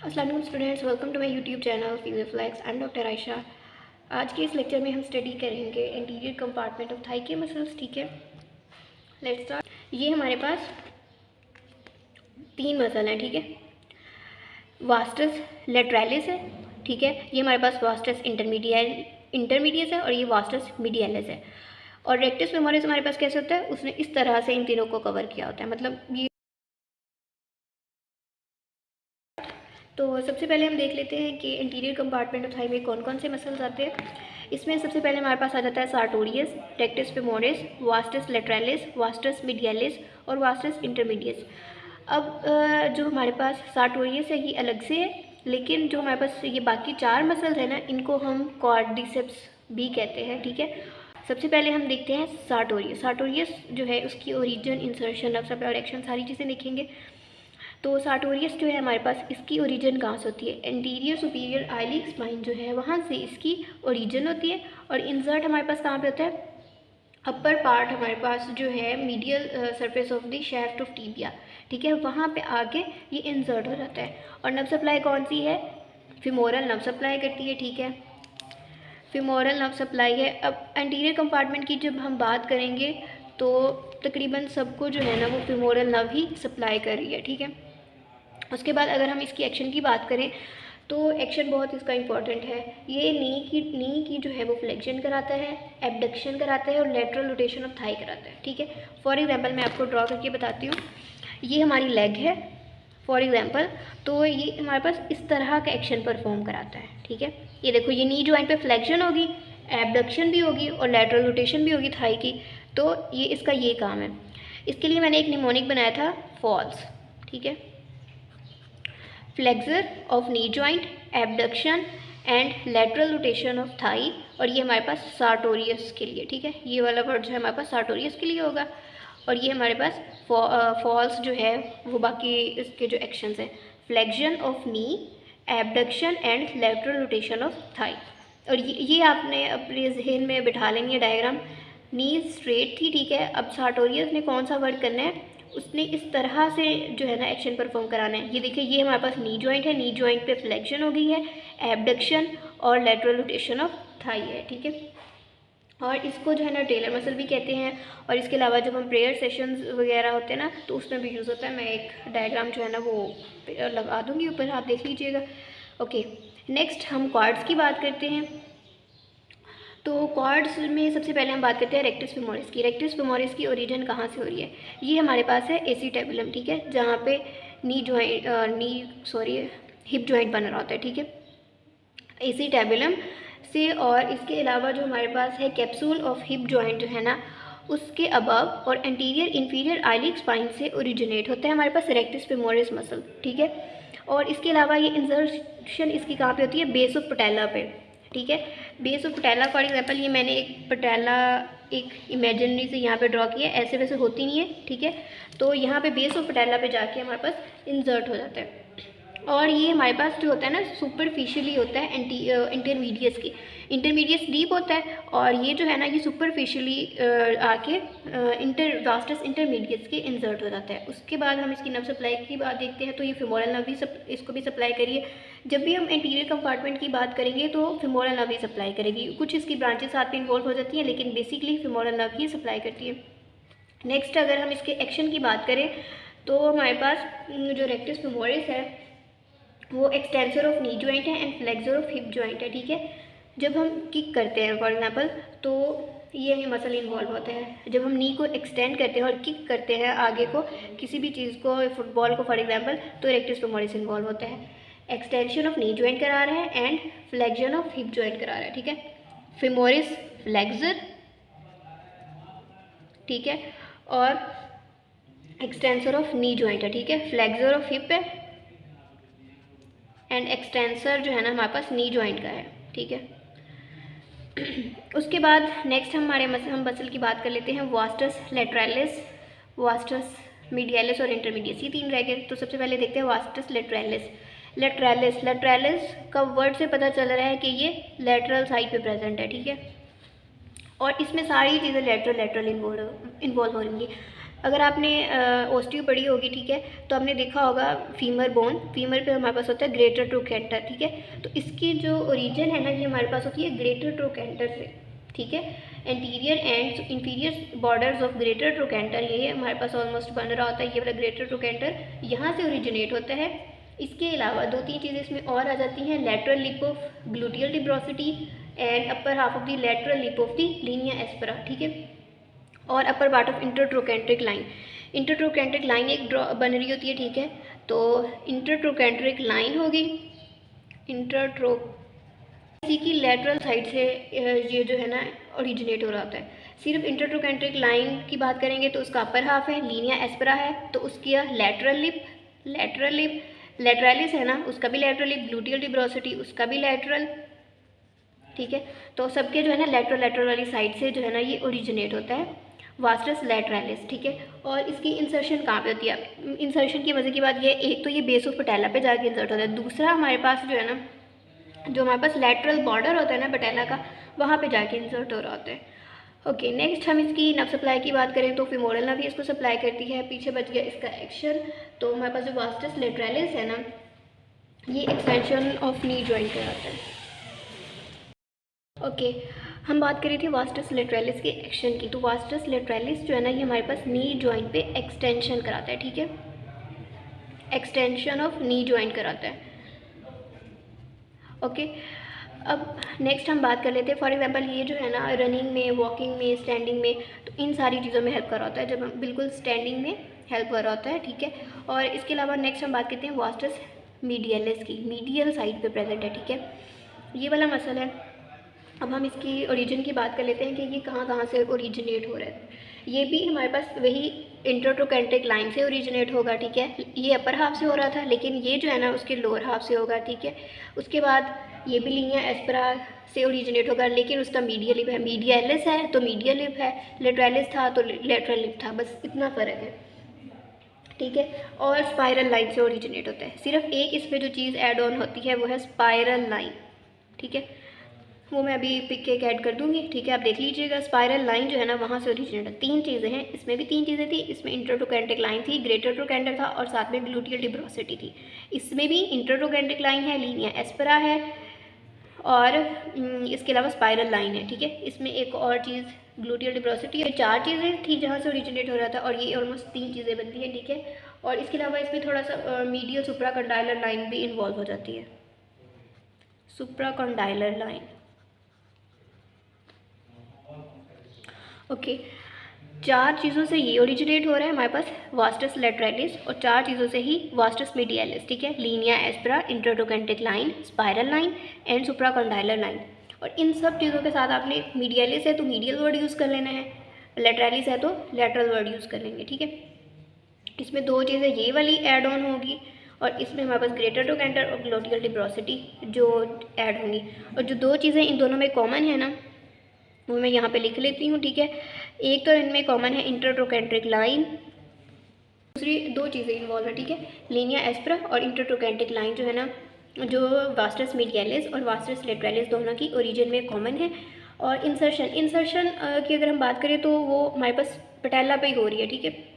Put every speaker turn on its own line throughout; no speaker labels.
अस्सलाम वालेकुम students, welcome to my YouTube channel Physioflex. I am doctor Ayesha. आज के इस लेक्चर में हम स्टडी करेंगे इंटीरियर कंपार्टमेंट ऑफ थाई के मसल्स। ठीक है, लेट्स स्टार्ट। ये हमारे पास 3 मसल हैं। ठीक है, वास्टस लेटरालिस है। ठीक है, ये हमारे पास वास्टस इंटरमीडियस है और ये वास्टस मीडियलिस है। और रेक्टस फेमोरिस हमारे पास कैसे होता है, उसने इस तरह से इन तीनों को कवर किया होता है। मतलब ये तो सबसे पहले हम देख लेते हैं कि इंटीरियर कंपार्टमेंट ऑफ थाई में कौन कौन से मसल्स आते हैं। इसमें सबसे पहले हमारे पास आ जाता है sartorius, rectus femoris, vastus lateralis, vastus medialis और वास्टस इंटरमीडियस। अब जो हमारे पास सार्टोरियस है ये अलग से है, लेकिन जो हमारे पास ये बाकी 4 मसल्स हैं ना, इनको हम क्वाड्रिसेप्स भी कहते हैं। ठीक है, सबसे पहले हम देखते हैं सार्टोरियस। सार्टोरियस जो है उसकी ओरिजिन, इंसर्शन, नर्व सप्लाई और एक्शन सारी चीज़ें देखेंगे। तो सार्टोरियस जो है हमारे पास, इसकी ओरिजिन कहाँ से होती है? एंटीरियर सुपीरियर आइलिक स्पाइन जो है वहाँ से इसकी ओरिजिन होती है। और इंसर्ट हमारे पास कहाँ पे होता है? अपर पार्ट हमारे पास जो है medial surface of the shaft of tibia. ठीक है, वहाँ पे आके ये इंसर्ट हो जाता है। और नर्व सप्लाई कौन सी है? फिमोरल नर्व सप्लाई करती है। ठीक है, फिमोरल नर्व सप्लाई है। अब एंटीरियर कंपार्टमेंट की जब हम बात करेंगे तो तकरीबन सबको जो है ना वो फिमोरल नर्व ही सप्लाई कर रही है। ठीक है, उसके बाद अगर हम इसकी एक्शन की बात करें तो एक्शन बहुत इसका इंपॉर्टेंट है। ये नी की जो है वो फ्लेक्शन कराता है, एबडक्शन कराता है और लेटरल रोटेशन ऑफ थाई कराता है। ठीक है, फॉर एग्जांपल मैं आपको ड्रॉ करके बताती हूँ। ये हमारी लेग है फॉर एग्जांपल, तो ये हमारे पास इस तरह का एक्शन परफॉर्म कराता है। ठीक है, ये देखो, ये नी जॉइंट पे फ्लेक्शन होगी, एबडक्शन भी होगी और लेटरल रोटेशन भी होगी थाई की। तो ये इसका ये काम है। इसके लिए मैंने एक निमोनिक बनाया था, फॉल्स। ठीक है, flexor of knee joint, abduction and lateral rotation of thigh. और ये हमारे पास सार्टोरियस के लिए। ठीक है, ये वाला वर्ड जो है हमारे पास सार्टोरियस के लिए होगा। और ये हमारे पास फॉल्स जो है वो बाकी इसके जो एक्शंस हैं, flexion of knee, abduction and lateral rotation of thigh. और ये आपने अपने जहन में बिठा लेंगे डायग्राम। नी स्ट्रेट थी। ठीक है, अब सार्टोरियस ने कौन सा वर्क करना है? उसने इस तरह से जो है ना एक्शन परफॉर्म कराना है। ये देखिए, ये हमारे पास नी जॉइंट है, नी जॉइंट पे फ्लेक्शन हो गई है, एबडक्शन और लेटरल रोटेशन ऑफ थाई है। ठीक है, और इसको जो है ना टेलर मसल भी कहते हैं। और इसके अलावा जब हम प्रेयर सेशंस वगैरह होते हैं ना तो उसमें भी यूज़ होता है। मैं एक डायग्राम जो है ना वो लगा दूँगी ऊपर, आप देख लीजिएगा। ओके, नेक्स्ट हम क्वाड्स की बात करते हैं। तो क्वाड्स में सबसे पहले हम बात करते हैं रेक्टस फेमोरिस की। रेक्टस फेमोरिस की ओरिजिन कहाँ से हो रही है? ये हमारे पास है एसीटेबुलम। ठीक है, जहाँ पे हिप जॉइंट बन रहा होता है। ठीक है, एसीटेबुलम से। और इसके अलावा जो हमारे पास है कैप्सूल ऑफ हिप जॉइंट जो है ना, उसके अबव और एंटीरियर इन्फीरियर आइलिक स्पाइन से ओरिजिनेट होता है हमारे पास रेक्टस फेमोरिस मसल। ठीक है, और इसके अलावा ये इंसर्शन इसकी कहाँ पे होती है? बेस ऑफ पटेला पे। ठीक है, base of patella for example, ये मैंने एक पटेला एक इमेजिनरी से यहाँ पे ड्रॉ किया है, ऐसे वैसे होती नहीं है। ठीक है, तो यहाँ पे बेस ऑफ पटेला पे जाके हमारे पास इंसर्ट हो जाता है। और ये हमारे पास जो होता है ना सुपरफिशियली होता है, इंटरमीडियस की। इंटरमीडियस डीप होता है और ये जो है ना ये सुपरफिशियली आके वास्टस इंटरमीडियस के इंसर्ट हो जाता है। उसके बाद हम इसकी नर्व सप्लाई की बात देखते हैं। तो ये फिमोरल नर्व भी इसको भी सप्लाई करिए। जब भी हम इंटीरियर कंपार्टमेंट की बात करेंगे तो फिमोरल नर्व ही सप्लाई करेगी। कुछ इसकी ब्रांचेस साथ में इन्वॉल्व हो जाती हैं, लेकिन बेसिकली फिमोरल नर्व ही सप्लाई करती है। नेक्स्ट अगर हम इसके एक्शन की बात करें तो हमारे पास जो रेक्टस फेमोरिस है वो एक्सटेंसर ऑफ नी जॉइंट है and flexor of hip joint है। ठीक है, जब हम किक करते हैं फॉर एग्जांपल तो ये मसल इन्वॉल्व होता है। जब हम नी को एक्सटेंड करते हैं और किक करते हैं आगे को, किसी भी चीज़ को, फुटबॉल को फॉर एग्जांपल, तो रेक्टस फेमोरिस इन्वॉल्व होता है। एक्सटेंशन ऑफ नी जॉइंट करा रहा है and flexion of hip joint करा रहा है। ठीक है, फेमोरिस फ्लेक्सर। ठीक है, और एक्सटेंसर ऑफ नी जॉइंट है। ठीक है, फ्लेक्सर ऑफ हिप है एंड एक्सटेंसर जो है ना हमारे पास नी जॉइंट का है। ठीक है, उसके बाद नेक्स्ट हम मसल की बात कर लेते हैं, वास्टस लेटरालिस, वास्टस मीडियलिस और इंटरमीडियस। ये 3 रह गए। तो सबसे पहले देखते हैं वास्टस लेटरालिस। लेटरालिस का वर्ड से पता चल रहा है कि ये लेटरल साइड पे प्रेजेंट है। ठीक है, और इसमें सारी चीज़ें लेटरल इन्वॉल्व हो रही। अगर आपने ओस्टियो पढ़ी होगी, ठीक है, तो आपने देखा होगा फीमर बोन, फीमर पे हमारे पास होता है ग्रेटर ट्रोकेंटर, ठीक है। तो इसकी जो ओरिजिन है ना, ये हमारे पास होती है ग्रेटर ट्रोकेंटर से, ठीक है। Anterior and inferior borders of greater trochanter, ये हमारे पास ऑलमोस्ट बन रहा होता है, ये वाला ग्रेटर ट्रोकेंटर यहाँ से ओरिजिनेट होता है। इसके अलावा 2-3 चीज़ें इसमें और आ जाती हैं, lateral lip of gluteal tuberosity and upper half of the lateral lip of the linea aspera, ठीक है, और upper part of intertrochanteric line. Intertrochanteric line एक बन रही होती है, ठीक है। तो इंटरट्रोकेंट्रिक लाइन होगी, इंटरट्रो इसी की लेटरल साइड से ये जो है ना ओरिजिनेट हो रहा होता है। सिर्फ इंटरट्रोकेंट्रिक लाइन की बात करेंगे तो उसका अपर हाफ है, लीनिया एस्परा है, तो उसकी लेटरल लिप लेटरलिस है ना, उसका भी लेटरल लिप, ग्लूटियल डिब्रोसिटी उसका भी लेटरल, ठीक है। तो सबके जो है ना लेटरल वाली साइड से जो है ना ये ओरिजिनेट होता है वास्टस लैटरलिस, ठीक है। और इसकी इंसर्शन कहाँ पे होती है? इंसर्शन की मज़े की बात ये, एक तो ये बेस ऑफ पटेला पे जाके इंसर्ट होता है, दूसरा हमारे पास जो है ना, जो हमारे पास लेटरल बॉर्डर होता है ना पटेला का, वहाँ पे जाके इंसर्ट हो रहा होता है। ओके, नेक्स्ट हम इसकी नर्व सप्लाई की बात करें तो फीमोरल नर्व इसको सप्लाई करती है। पीछे बच गया इसका एक्शन, तो हमारे पास जो वास्टस लैटरलिस है ना, ये एक्सटेंशन ऑफ नी जॉइंट कराता है। ओके, हम बात करी थी वास्टस लैटरलिस के एक्शन की, तो वास्टस लैटरलिस जो है ना, ये हमारे पास नी जॉइंट पे एक्सटेंशन कराता है, ठीक है, एक्सटेंशन ऑफ नी जॉइंट कराता है। ओके, अब नेक्स्ट हम बात कर लेते हैं, फॉर एग्जांपल ये जो है ना रनिंग में, वॉकिंग में, स्टैंडिंग में, तो इन सारी चीज़ों में हेल्प कर रहा होता है, जब हम बिल्कुल स्टैंडिंग में हेल्प कर रहा होता है, ठीक है। और इसके अलावा नेक्स्ट हम बात करते हैं वास्टस मीडियलिस की, मीडियल साइड पे प्रेजेंट है, ठीक है, ये वाला मसल है। अब हम इसकी ओरिजिन की बात कर लेते हैं कि ये कहाँ से ओरिजिनेट हो रहा है। ये भी हमारे पास वही इंटरट्रोकेंट्रिक लाइन से ओरिजिनेट होगा, ठीक है। ये अपर हाफ से हो रहा था, लेकिन ये जो है ना उसके लोअर हाफ से होगा, ठीक है। उसके बाद ये भी लीनिया एस्परा से ओरिजिनेट होगा, लेकिन उसका मीडियल लिप है, मीडियलिस है तो मीडियल लिप है, लेटरलिस था तो लेटरल लिप था, बस इतना फ़र्क है, ठीक है। और स्पाइरल लाइन से ओरिजिनेट होता है। सिर्फ एक इसमें जो चीज़ ऐड ऑन होती है वो है स्पाइरल लाइन, ठीक है, वो मैं अभी पिक के ऐड कर दूंगी, ठीक है, आप देख लीजिएगा। स्पाइरल लाइन जो है ना वहाँ से ओरिजिनेट है। 3 चीज़ें हैं, इसमें भी 3 चीज़ें थी, इसमें इंटरट्रोकेंट्रिक लाइन थी, ग्रेटर ट्रोकेंटर था, और साथ में ग्लूटियल डिब्रोसिटी थी। इसमें भी इंटरट्रोकेंट्रिक लाइन है, लीनिया एस्परा है, और इसके अलावा स्पाइरल लाइन है, ठीक है। इसमें एक और चीज़ ग्लूटियल डिब्रोसिटी, ये 4 चीज़ें थी जहाँ से ओरिजिनेट हो रहा था, और ये ऑलमोस्ट 3 चीज़ें बनती हैं, ठीक है। और इसके अलावा इसमें थोड़ा सा मीडियल सुप्राकंडाइलर लाइन भी इन्वॉल्व हो जाती है, सुप्राकंडाइलर लाइन। ओके, 4 चीज़ों से ये ओरिजिनेट हो रहा है हमारे पास वास्टस लैटरलिस, और 4 चीज़ों से ही वास्टस मीडियलिस, ठीक है, linea aspera, intertrochanteric line, spiral line and supracondylar line. और इन सब चीज़ों के साथ आपने मीडियलिस है तो मीडियल वर्ड यूज़ कर लेना है, लैटरलिस है तो लैटरल वर्ड यूज़ कर लेंगे, ठीक है। इसमें 2 चीज़ें ये वाली ऐड ऑन होगी, और इसमें हमारे पास ग्रेटर ट्रोकेंटर और ग्लूटियल डिब्रोसिटी जो ऐड होंगी। और जो 2 चीज़ें इन दोनों में कॉमन है ना, वो मैं यहाँ पे लिख लेती हूँ, ठीक है। एक तो इनमें कॉमन है इंटरट्रोकेंट्रिक लाइन, दूसरी 2 चीज़ें इन्वॉल्व है, ठीक है, लीनिया एस्परा और इंटरट्रोकेंट्रिक लाइन जो है ना, जो वास्टस मीडियलिस और वास्टस लैटरलिस दोनों की ओरिजिन में कॉमन है। और इंसर्शन की अगर हम बात करें तो वो हमारे पास पटेला पे ही हो रही है, ठीक है,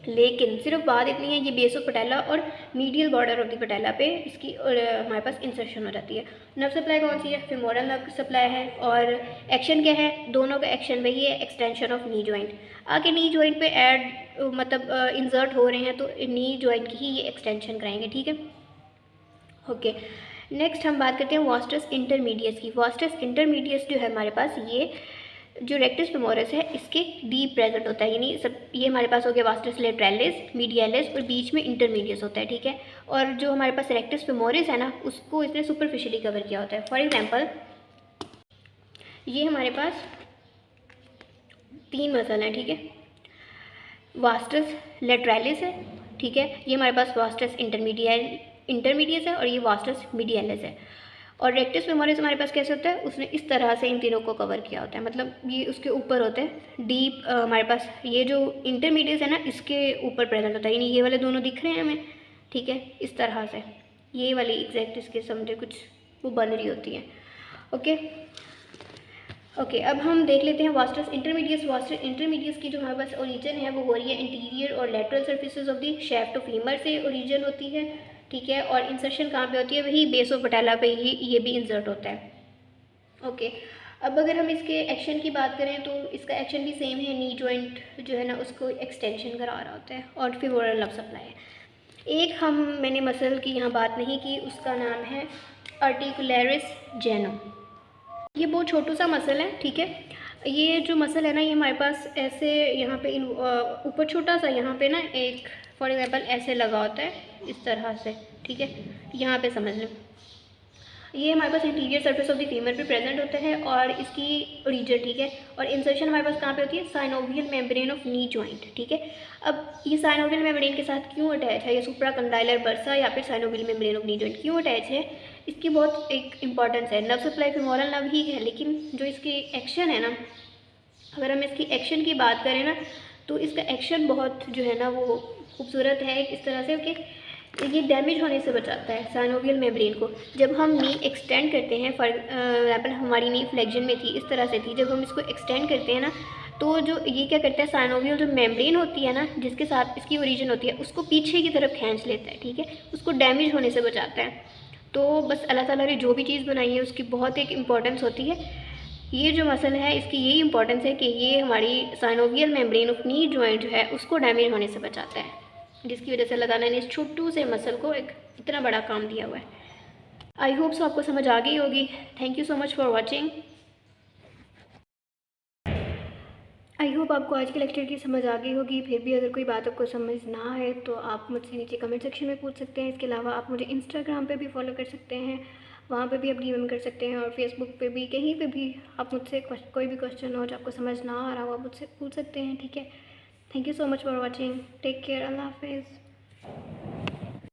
लेकिन सिर्फ बात इतनी है, ये बेस ऑफ पटेला और मीडियल बॉर्डर ऑफ द पटेला पे इसकी हमारे पास इंसर्शन हो जाती है। नर्व सप्लाई कौन सी है? फीमोरल नर्व सप्लाई है। और एक्शन क्या है? दोनों का एक्शन वही है, एक्सटेंशन ऑफ नी जॉइंट। आगे नी जॉइंट पे ऐड मतलब इंसर्ट हो रहे हैं तो नी जॉइंट की ही ये एक्सटेंशन कराएंगे, ठीक है। ओके, नेक्स्ट हम बात करते हैं वास्टस इंटरमीडियस की। वास्टस इंटरमीडियस जो है हमारे पास, ये जो रेक्टस फेमोरिस है इसके डीप प्रेजेंट होता है, यानी सब ये हमारे पास हो गया वास्टस लैटरलिस, मीडियलिस और बीच में इंटरमीडियस होता है, ठीक है। और जो हमारे पास रेक्टस फेमोरिस है ना, उसको इसने सुपरफिशियली कवर किया होता है। फॉर एग्जांपल ये हमारे पास 3 मसल हैं, ठीक है, वास्टस लैटरलिस है, ठीक है, ये हमारे पास वास्टस इंटरमीडियस है, और ये वास्टस मीडियलिस है। और रेक्टस फेमोरिस हमारे पास कैसे होता है? उसने इस तरह से इन तीनों को कवर किया होता है, मतलब ये उसके ऊपर होते हैं डीप। हमारे पास ये जो इंटरमीडियट है ना, इसके ऊपर प्रेजेंट होता है, यानी ये वाले दोनों दिख रहे हैं हमें, ठीक है, इस तरह से ये वाली एग्जैक्ट इसके समझे कुछ वो बन रही होती है। ओके, ओके, अब हम देख लेते हैं वास्टस इंटरमीडियस। वास्टस इंटरमीडियस की जो हमारे पास ओरिजिन है वो हो रही है इंटीरियर और lateral surfaces of the shaft of femur से ओरिजिन होती है, ठीक है। और इंसर्शन कहाँ पे होती है, वही बेस ऑफ पटेला पे ही ये भी इंसर्ट होता है। ओके, अब अगर हम इसके एक्शन की बात करें तो इसका एक्शन भी सेम है, नी जॉइंट जो है ना उसको एक्सटेंशन करा रहा होता है और फिमोरल नर्व सप्लाई है। एक मैंने मसल की यहाँ बात नहीं की, उसका नाम है आर्टिकुलरिस जेनम। ये बहुत छोटू सा मसल है, ठीक है। ये जो मसल है ना ये हमारे पास ऐसे यहाँ पे ऊपर छोटा सा यहाँ पे ना एक फॉर एग्जांपल ऐसे लगा होता है इस तरह से, ठीक है। यहाँ पे समझ लें, ये हमारे पास interior surface of the femur पे प्रेजेंट होता है और इसकी ओरिजिन, ठीक है। और इंसर्शन हमारे पास कहाँ पे होती है, synovial membrane of knee joint, ठीक है। अब ये साइनोवियल मेम्ब्रेन के साथ क्यों अटैच है, ये सुप्राकंडाइलर बर्सा या फिर synovial membrane of knee joint क्यों अटैच है, इसकी बहुत एक इंपॉर्टेंस है। नर्व सप्लाई फिमोरल नर्व ही है, लेकिन जो इसकी एक्शन है ना, अगर हम इसकी एक्शन की बात करें ना तो इसका एक्शन बहुत जो है ना वो खूबसूरत है इस तरह से कि ये डैमेज होने से बचाता है साइनोवियल मेम्ब्रेन को। जब हम नी एक्सटेंड करते हैं, फॉर एग्जाम्पल हमारी नी फ्लेक्शन में थी, इस तरह से थी, जब हम इसको एक्सटेंड करते हैं ना तो जो ये क्या करता है, साइनोवियल जो मेम्ब्रेन होती है ना जिसके साथ इसकी ओरिजिन होती है उसको पीछे की तरफ खींच लेता है, ठीक है, उसको डैमेज होने से बचाता है। तो बस अल्लाह ताला ने जो भी चीज़ बनाई है उसकी बहुत एक इम्पॉर्टेंस होती है। ये जो मसल है इसकी यही इंपॉर्टेंस है कि ये हमारी synovial membrane of knee joint जो है उसको डैमेज होने से बचाता है, जिसकी वजह से अल्लाह ताला ने इस छोटू से मसल को एक इतना बड़ा काम दिया हुआ है। आई होप सो आपको समझ आ गई होगी। Thank you so much for watching. I hope आपको आज के लेक्चर की समझ आ गई होगी। फिर भी अगर कोई बात आपको समझ ना आए तो आप मुझसे नीचे कमेंट सेक्शन में पूछ सकते हैं। इसके अलावा आप मुझे इंस्टाग्राम पे भी फॉलो कर सकते हैं, वहाँ पे भी आप डीएम कर सकते हैं, और फेसबुक पे भी, कहीं पे भी आप मुझसे कोई भी क्वेश्चन हो जो आपको समझ ना आ रहा हो आप मुझसे पूछ सकते हैं, ठीक है। Thank you so much for watching. Take care. अल्लाह हाफिज़।